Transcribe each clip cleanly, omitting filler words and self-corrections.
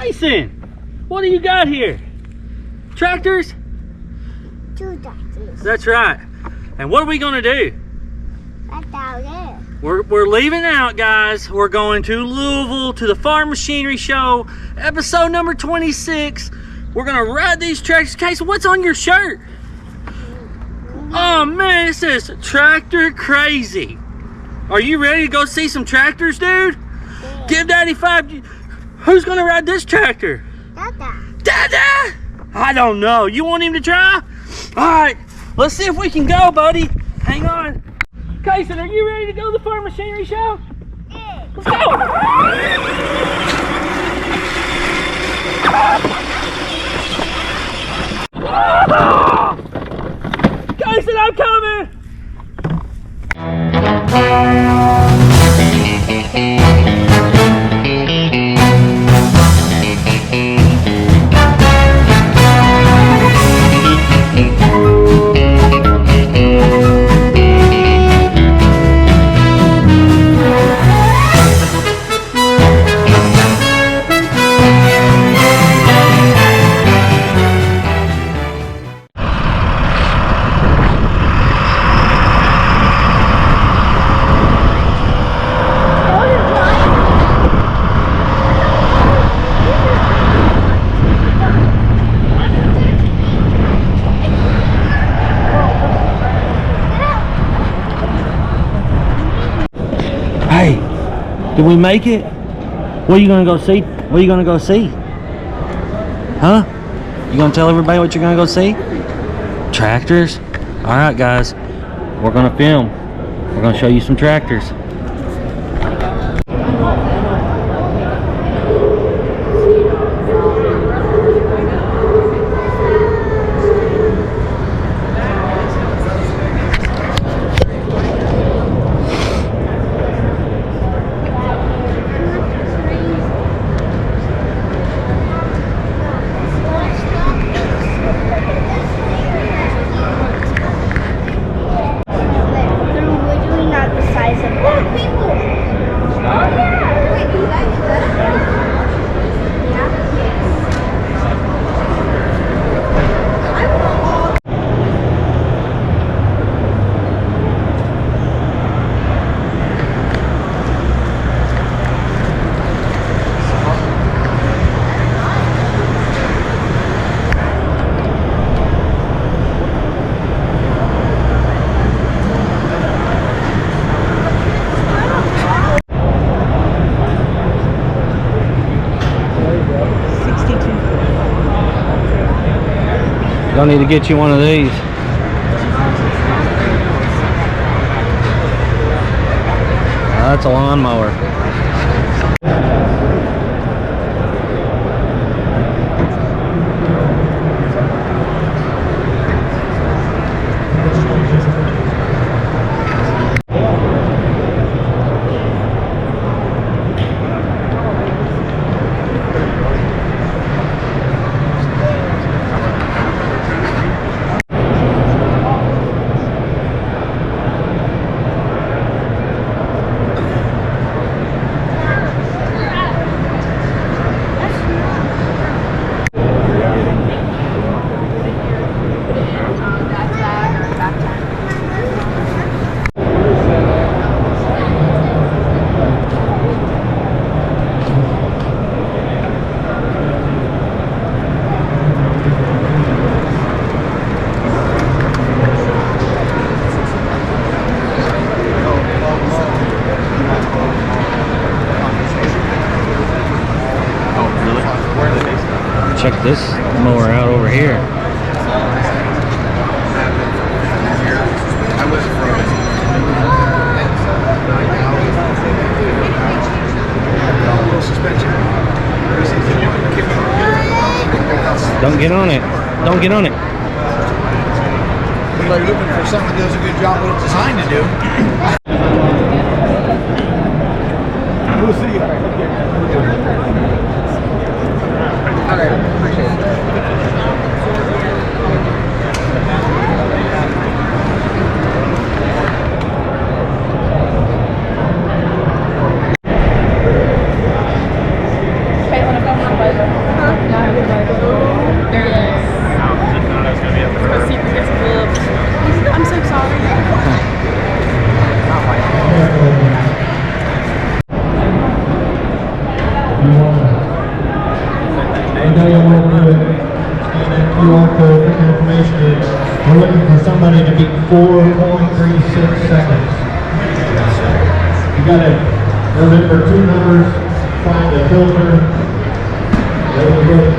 Casen, what do you got here? Tractors? 2 tractors. That's right. And what are we gonna do? Right down there. We're leaving out, guys. We're going to Louisville to the Farm Machinery Show, episode number 26. We're gonna ride these tractors. Casen, what's on your shirt? Oh man, it says Tractor Crazy. Are you ready to go see some tractors, dude? Yeah. Give Daddy 5. Who's gonna ride this tractor? Dada. Dada! I don't know. You want him to try? All right, let's see if we can go, buddy. Hang on. Casen, are you ready to go to the Farm Machinery Show? Yeah. Let's go! Casen, I'm coming! Hey, did we make it? What are you gonna go see? What are you gonna go see? Huh? You gonna tell everybody what you're gonna go see? Tractors? Alright guys, we're gonna film. We're gonna show you some tractors. Y'all need to get you one of these. That's a lawnmower. Check this mower out over here. Don't get on it. Don't get on it. Looks like you're looking for something that does a good job what it's designed to do. We'll see you. Okay, appreciate it. Okay, want to go on, gotta remember 2 numbers, find the filter. Then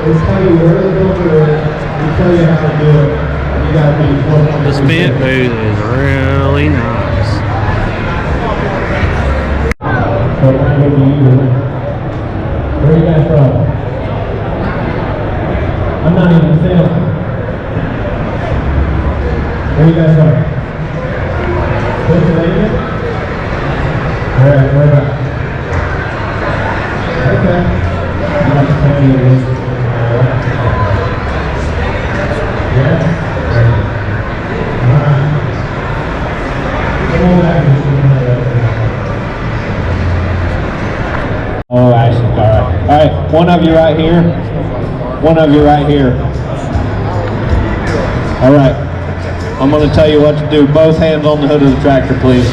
we'll tell you where the filter is, we'll tell you how to do it. You gotta be 1. This vent booth is really nice. So we're gonna go to you. Where are you guys from? I'm not even filming. Where are you guys from? Pennsylvania? Alright, where about? Okay. You want to tell me this? Yeah? Alright. Come on back and see me. Oh, actually, alright. Alright, one of you right here. One of you right here. Alright. I'm going to tell you what to do. Both hands on the hood of the tractor, please.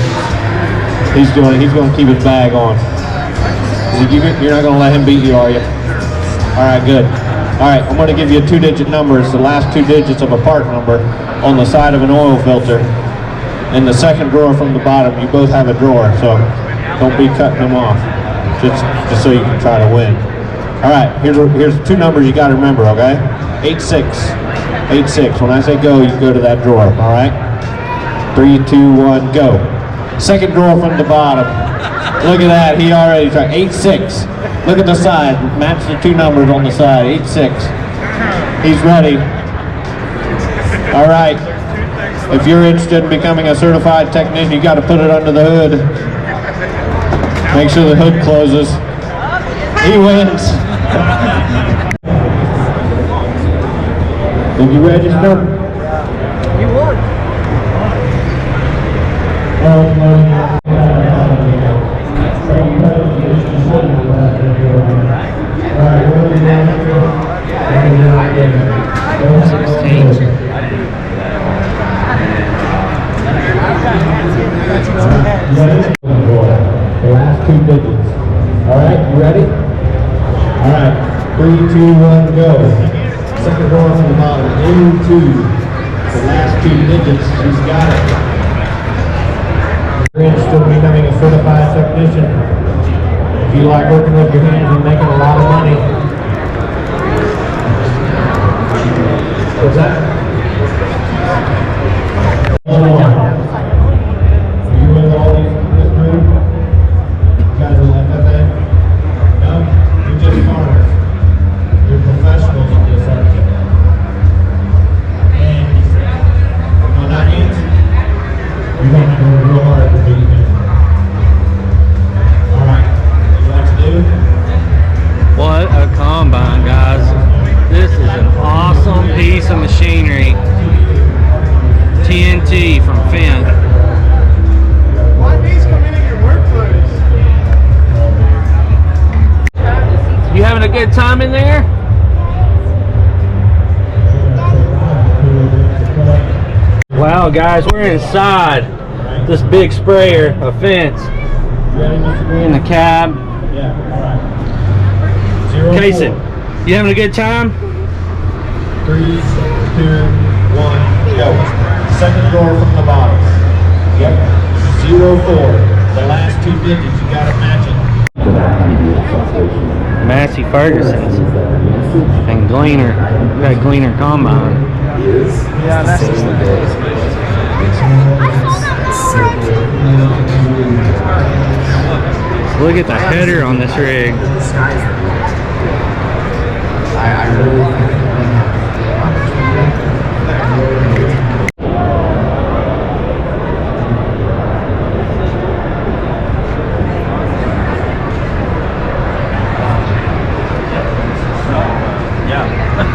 He's going to keep his bag on. You're not going to let him beat you, are you? Alright, good. Alright, I'm going to give you a 2-digit number. It's the last 2 digits of a part number on the side of an oil filter. In the second drawer from the bottom, you both have a drawer, so don't be cutting them off. Just so you can try to win. Alright, here's 2 numbers you got to remember, okay? 86. 86. When I say go, you go to that drawer, alright? 3, 2, 1, go. Second drawer from the bottom. Look at that, he already tried. 86. Look at the side, match the 2 numbers on the side. 86. He's ready. Alright. If you're interested in becoming a certified technician, you got to put it under the hood. Make sure the hood closes. He wins. Did you register? You won. The last 2 digits. Alright, you ready? Alright, 3, 2, 1, go. Second door from the bottom, into the last 2 digits. She's got it. If you're interested in becoming a certified technician, if you like working with your hands and making a lot of money. What's that? Are you with all this group? You guys are like that? No? You're just farmers. You're professionals at this, aren't you? And no, not yet. You're going to have to work real hard to beat him. Alright. What you like to do? What a combine, guys. This is an awesome piece of machinery. TNT from Finn. Why these come into your workplace? You having a good time in there? Wow, guys, we're inside this big sprayer, a fence. We're in the cab. Yeah, alright. Casen, you having a good time? 3, 2, 1, go. Second door from the bottom. Yep. 04. The last 2 digits, you got to match it. Massey Ferguson's and Gleaner. We got Gleaner combine. Yeah, that's just Look at the header on this rig. I really think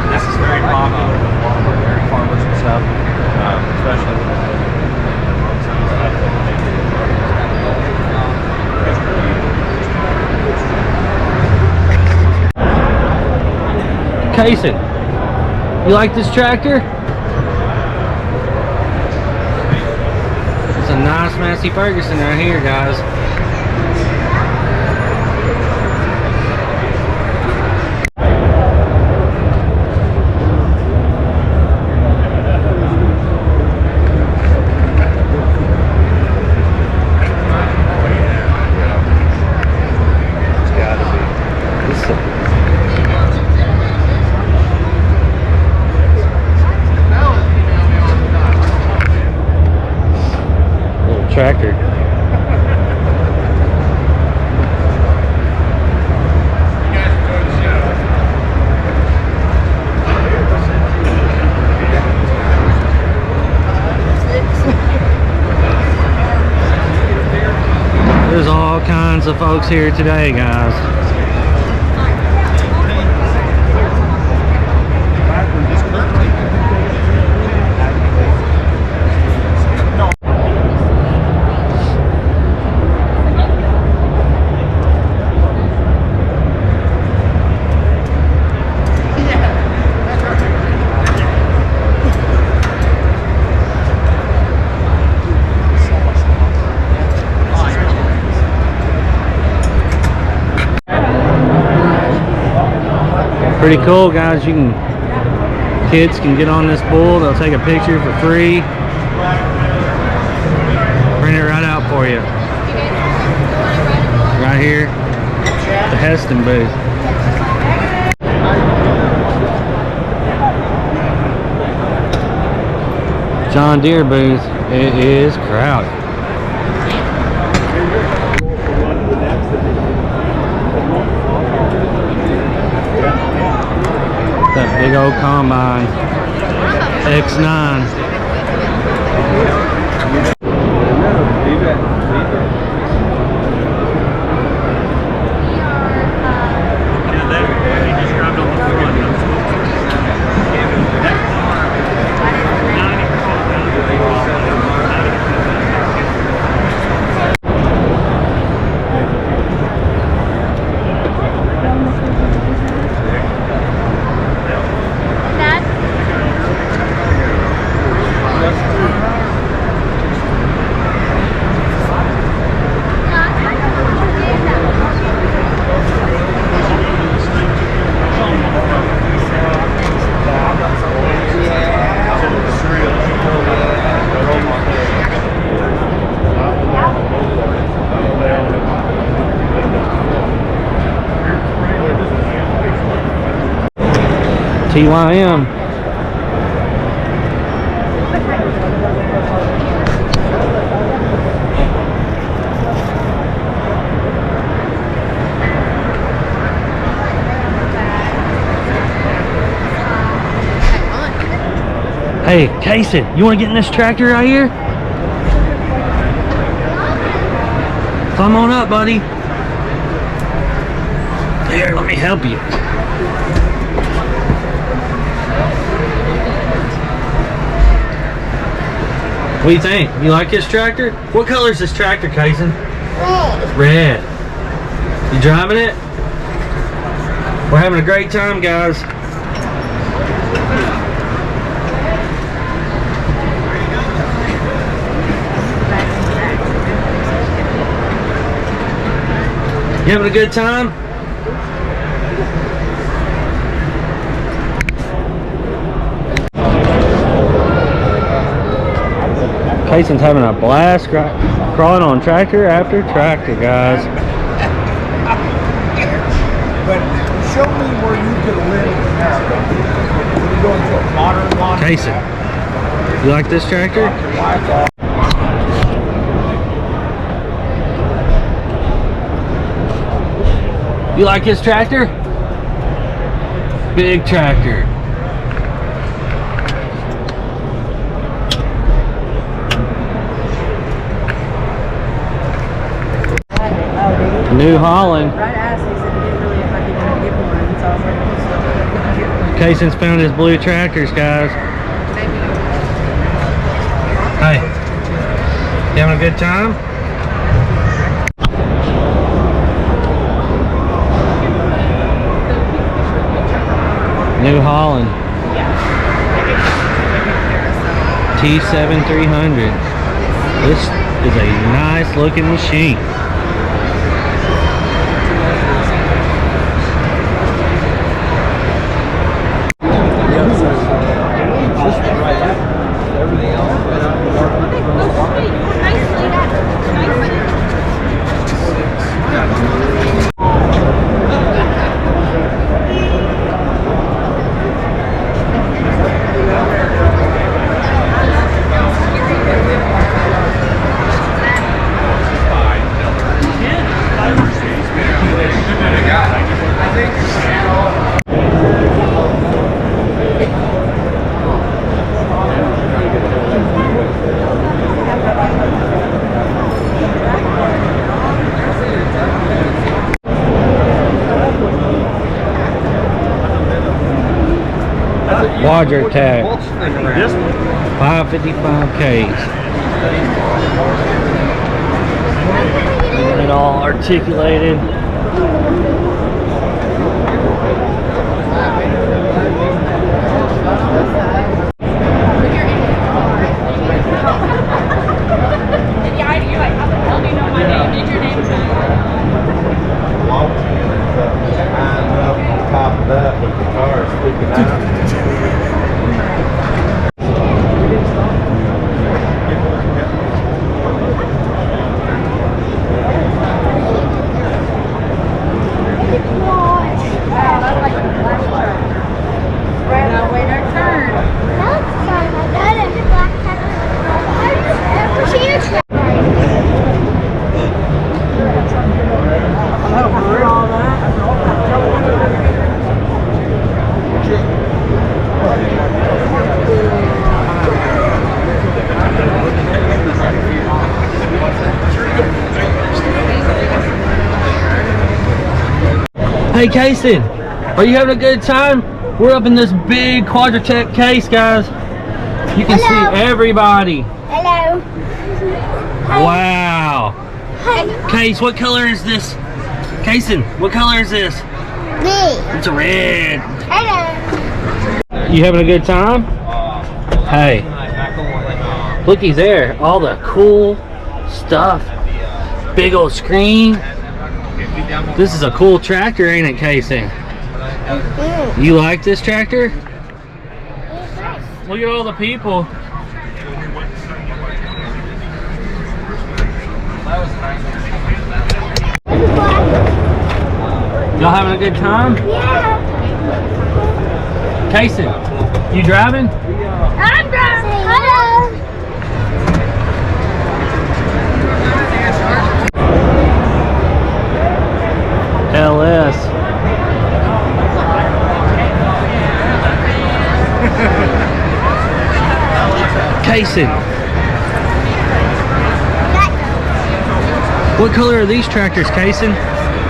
This is very popular with a lot of our dairy farmers and stuff, especially with the roads and stuff that they do. Casen, you like this tractor? It's a nice Massey Ferguson right here, guys. tractor. There's all kinds of folks here today, guys. Pretty cool, guys. Kids can get on this bull. They'll take a picture for free. Print it right out for you. Right here, the Heston booth. John Deere booth. It is crowded. That big old combine, X9. TYM. Hey, Casen, you want to get in this tractor right here? Come on up, buddy. Here, let me help you. What do you think? You like this tractor? What color is this tractor, Casen? Red. You driving it? We're having a great time, guys. You having a good time? Casen's having a blast crawling on tractor after tractor, guys. But show me where you could live in America. When you go into a modern lawn. Casen, you like this tractor? You like his tractor? Big tractor. New Holland. Casen's found his blue tractors, guys. Hey, you having a good time? New Holland. T7 300. This is a nice looking machine. Quadratech. This one. 555 Ks. Getting it all articulated. You're like, how the hell do you know my name? Did your name change? Popped up with the car sticking out. Now wait our turn. Hey Casen, are you having a good time? We're up in this big Quadratech case, guys. You can Hello. see everybody. Hello. Wow. Hi. Case, what color is this? Casen, what color is this? Me. It's a red. Hello. You having a good time? Hey, looky there. All the cool stuff. Big old screen. This is a cool tractor, ain't it, Casen? You like this tractor? Look at all the people. Y'all having a good time? Yeah. Casen, you driving? I'm driving. Hello. LS. Casen. What color are these tractors, Casen?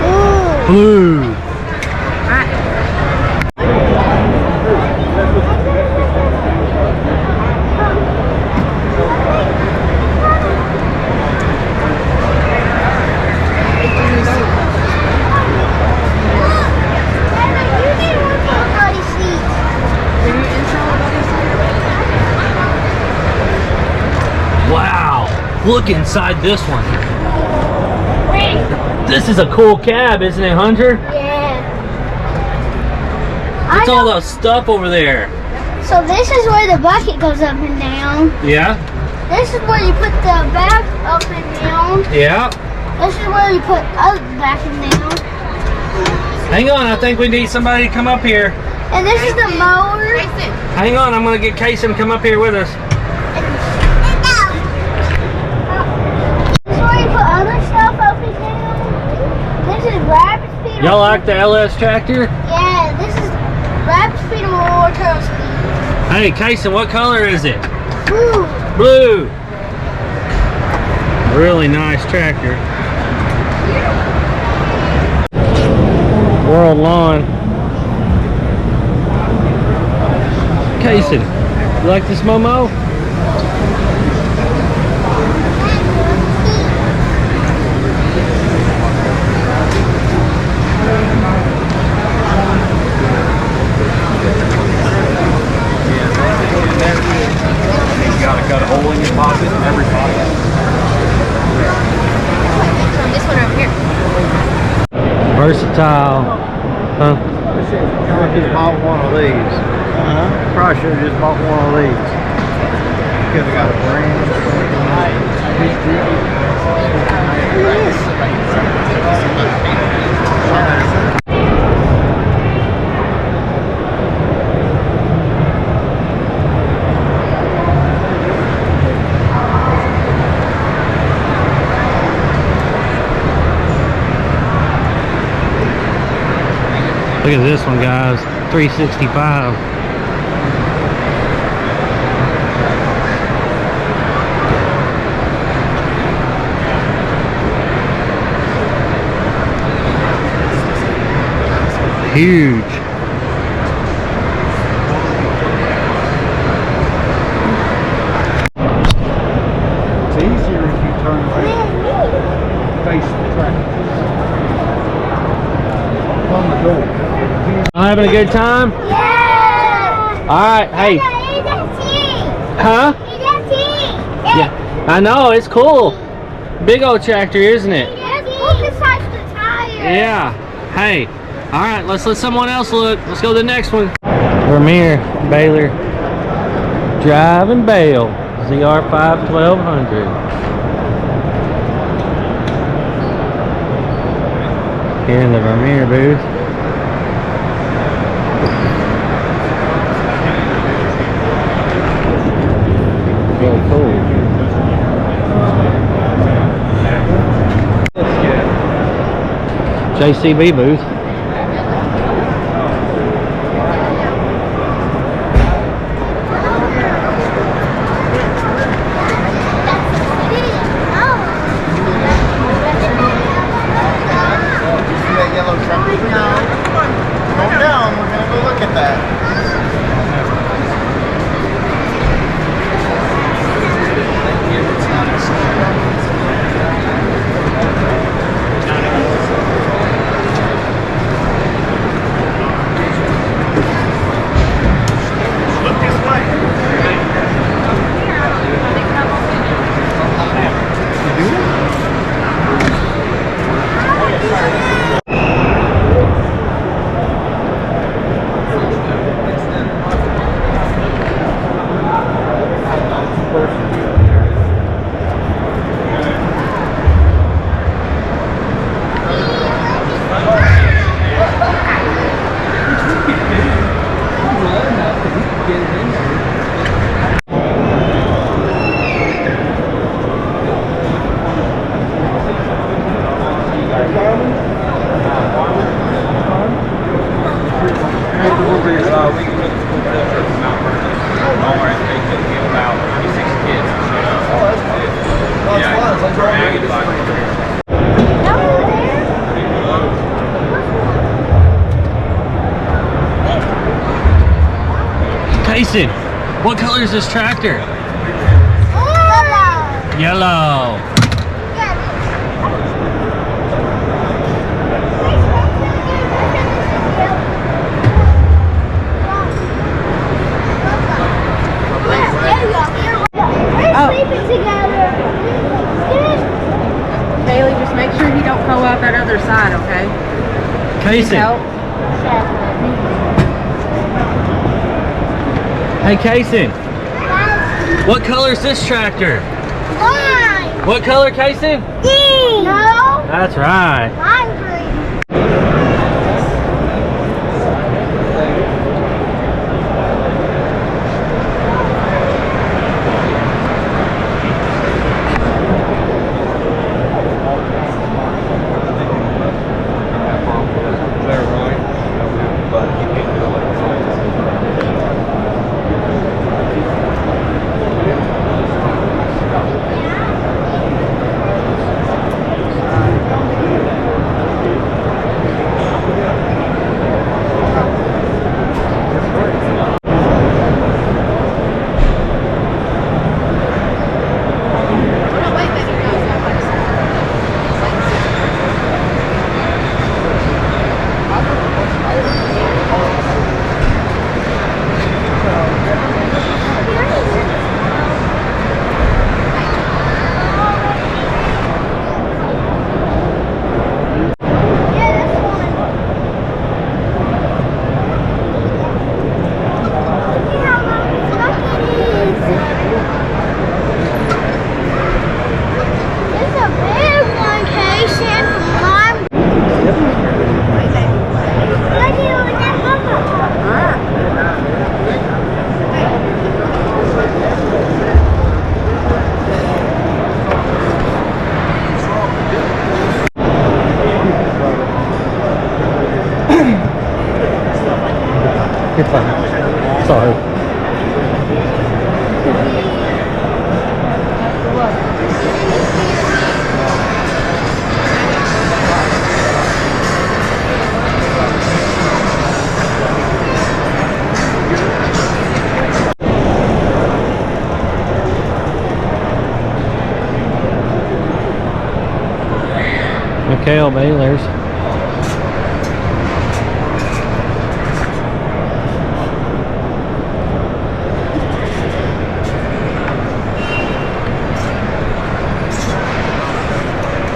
Ooh. Blue. Wow. Look inside this one. This is a cool cab, isn't it, Hunter? Yeah. What's all that stuff over there? So this is where the bucket goes up and down. Yeah? This is where you put the back up and down. Yeah. This is where you put up back and down. Hang on, I think we need somebody to come up here. And this is the mower. Hang on, I'm gonna get Casen to come up here with us. This is where you put other stuff up and down. This is rabbit speed. Y'all like the LS tractor? Yeah, this is rabbit speed or turtle speed. Hey, Casen, what color is it? Ooh. Blue. Really nice tractor. World Lawn. Casen, you like this Momo? You gotta cut a hole in your pocket, in every pocket. This one over here. Versatile. Huh? I just bought one of these. Probably should have just bought one of these. Could have got a brand. Look at this one, guys. 365. Huge. face the tractor. On the door. Having a good time? Yeah. All right, hey. Huh? Yeah. I know, it's cool. Big old tractor, isn't it? Yeah. Hey. All right, let's let someone else look. Let's go to the next one. Vermeer, Baylor, Drive and Bale, ZR5 1200. Here in the Vermeer booth. Really cool. JCB booth. Casen, what color is this tractor? Yellow. Bailey, just make sure you don't go out that other side, okay? Casen. Hey Casen, what color is this tractor? Mine. What color, Casen? Green. No. That's right. Mine green. Sorry. Mikhail Baylor's.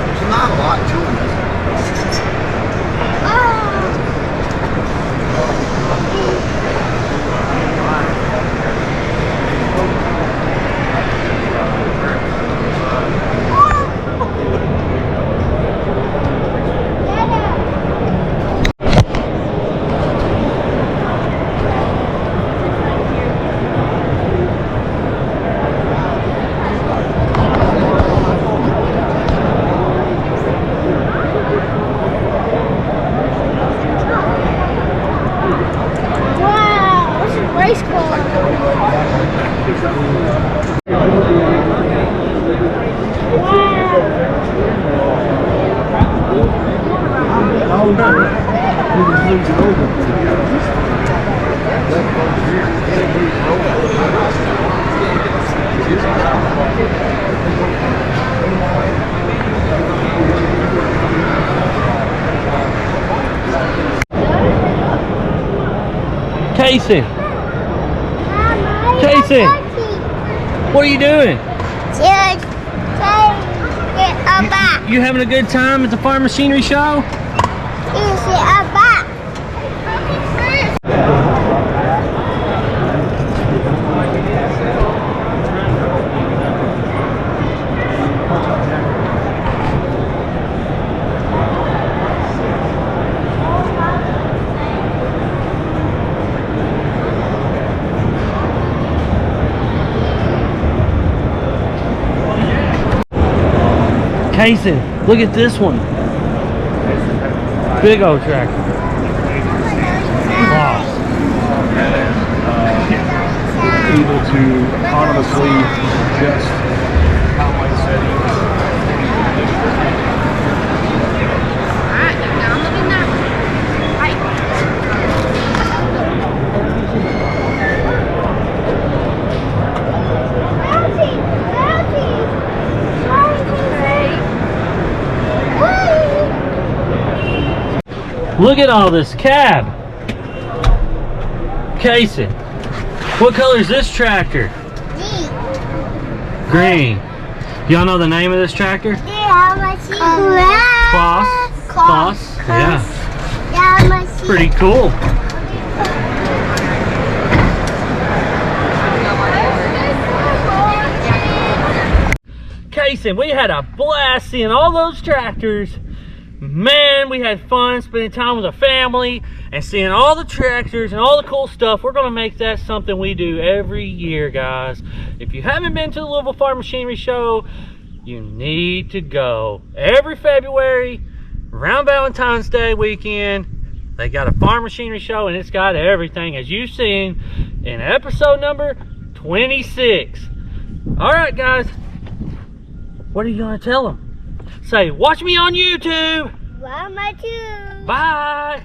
There's not a lot to it. Wow, this is race car. Casen, Casen, what are you doing? Just get a back. You having a good time at the farm machinery show? Is it a back? Casen, look at this one. Big old tractor. Wow. Able to autonomously adjust highlight settings. Alright, now I'm looking that Look at all this cab. Casen, what color is this tractor? Green. Y'all know the name of this tractor? Kloss. Kloss. Yeah. Pretty cool. Casen, we had a blast seeing all those tractors. Man, we had fun spending time with our family and seeing all the tractors and all the cool stuff. We're going to make that something we do every year, guys. If you haven't been to the Louisville Farm Machinery Show, you need to go. Every February, around Valentine's Day weekend, they got a farm machinery show, and it's got everything, as you've seen in episode number 26. All right, guys. What are you going to tell them? Say, watch me on YouTube. Bye. Bye.